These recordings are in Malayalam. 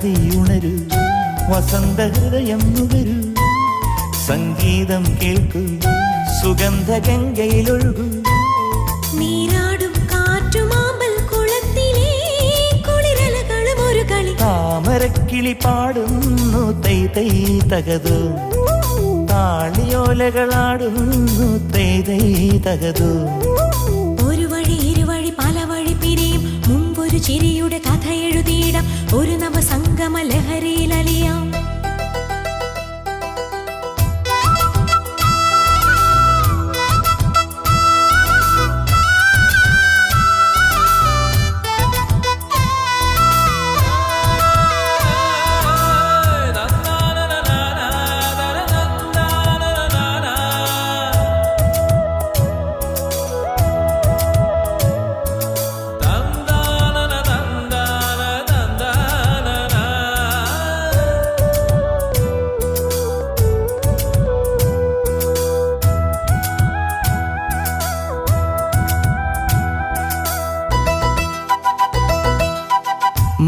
ചങ്ങാതി ഉണരൂ, വസന്തഹൃദയം നുകരൂ, സംഗീതം കേൾക്കൂ, സുഗന്ധ ഗംഗയിലൊഴുകൂ. നീരാടും കാറ്റുമാമ്പൽ കുളത്തിലെ കുളിരലകളും ഒരു കളി. താമരക്കിളി പാടുന്നു തൈ തൈ തകതോ, താളിയോലകളാടുന്നു തൈ തൈ തകതോ. ഒരു വഴി ഇരുവഴി പല വഴി പിരിയും മുമ്പൊരു ചിരിയുടെ കഥ എഴുതിയിടാം, ഒരു നവസംഗമ ലഹരിയിലലിയാം.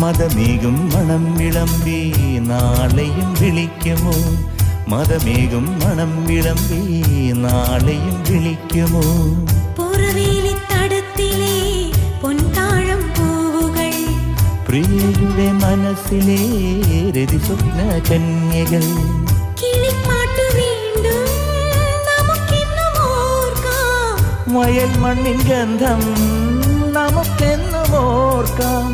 മതമേകും മണം വിളമ്പി നാളെയും വിളിക്കുമോ, മതമേകും മണം വിളമ്പി നാളെയും വിളിക്കുമോ. പുറവേലിത്തടത്തിലെ പൊൻതാഴം പൂവുകൾ, പ്രിയയുടെ മനസ്സിലെ രതിസ്വപ്ന കന്യകൾ. കിളിപ്പാട്ടു വീണ്ടും നമുക്കെന്നും ഓർക്കാം, വയൽ മണ്ണിൻ ഗന്ധം നമുക്കെന്നും ഓർക്കാം.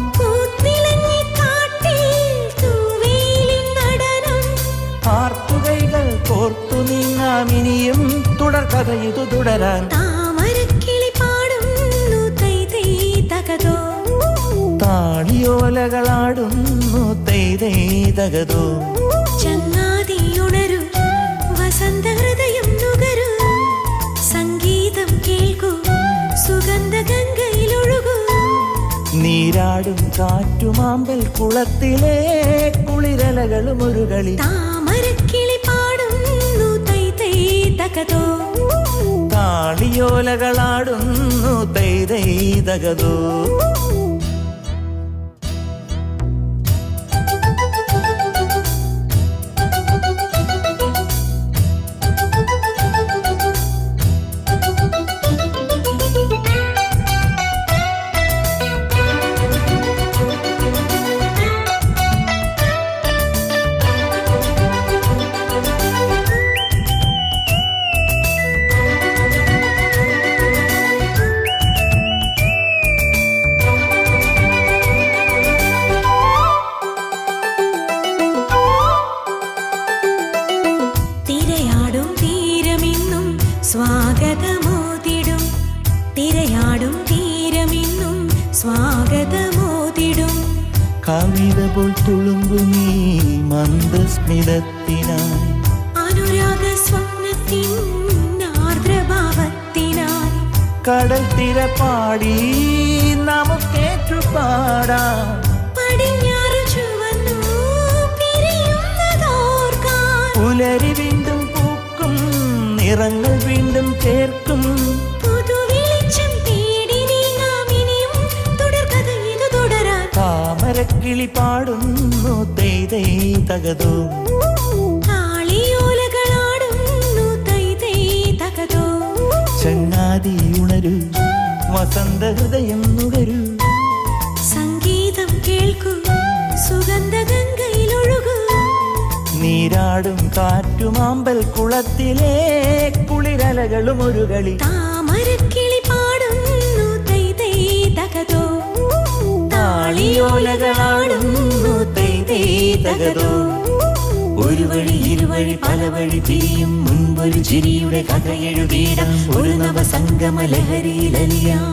ആർത്തുകൈകൾ കോർത്തു നീങ്ങാമിനിയും തുടർക്കഥ ഇതു തുടരാൻ. താമരക്കിളി പാടുന്നു തൈ തൈ തകതോ, താളിയോലകളാടുന്നു തൈ തൈ തകതോ. ചങ്ങാതി ഉണരൂ, വസന്തഹൃദയം നുകരൂ, സംഗീതം കേൾക്കൂ, സുഗന്ധ ഗംഗയിലൊഴുകൂ. നീരാടും കാറ്റുമാമ്പൽ കുളത്തിലെ കുളിരലകളും ഒരു കളി. താമരക്കിളി പാടുന്നു തൈ തൈ തകതോ, താളിയോലകളാടുന്നു തൈ തൈ തകതോ. സ്വാഗതമോതിടും, തിരയാടും തീരമിന്നും സ്വാഗതമോതിടും. കവിത പോൽ തുളുമ്പുമീ മന്ദസ്മിതത്തിനായി, അനുരാഗ സ്വപ്നത്തിൻ ആർദ്രഭാവത്തിനായി. കടൽ തിര പാടി നമുക്കേറ്റുപാടാം. പടിഞ്ഞാറ് ചുവന്നു പിരിയുന്നതോർക്കാൻ, പുലരി വീണ്ടും പൂക്കും, നിറങ്ങൾ വീണ്ടും ചേർക്കും. പുതുവെളിച്ചം തേടി നീങ്ങാമിനിയും തുടർക്കഥ ഇതു തുടരാൻ. താമരക്കിളി പാടുന്നു തൈ തൈ തകതോ, താളിയോലകളാടുന്നു തൈ തൈ തകതോ. ചങ്ങാതി ഉണരൂ, വസന്തഹൃദയം നുകരൂ, സംഗീതം കേൾക്കൂ, സുഗന്ധ ഗംഗയിലൊഴുകൂ. നീരാടും കാറ്റുമാമ്പൽ കുളത്തിലെ കുളിരലകളും ഒരു കളി. താമരക്കിളി പാടുന്നു തൈ തൈ തകതോ, താളിയോലകളാടുന്നു തൈ തൈ തകതോ. ഒരു വഴി ഇരുവഴി പല വഴി പിരിയും മുൻപൊരു ചിരിയുടെ കഥ എഴുതിയിടാം, ഒരു നവസംഗമ ലഹരിയിലലിയാം.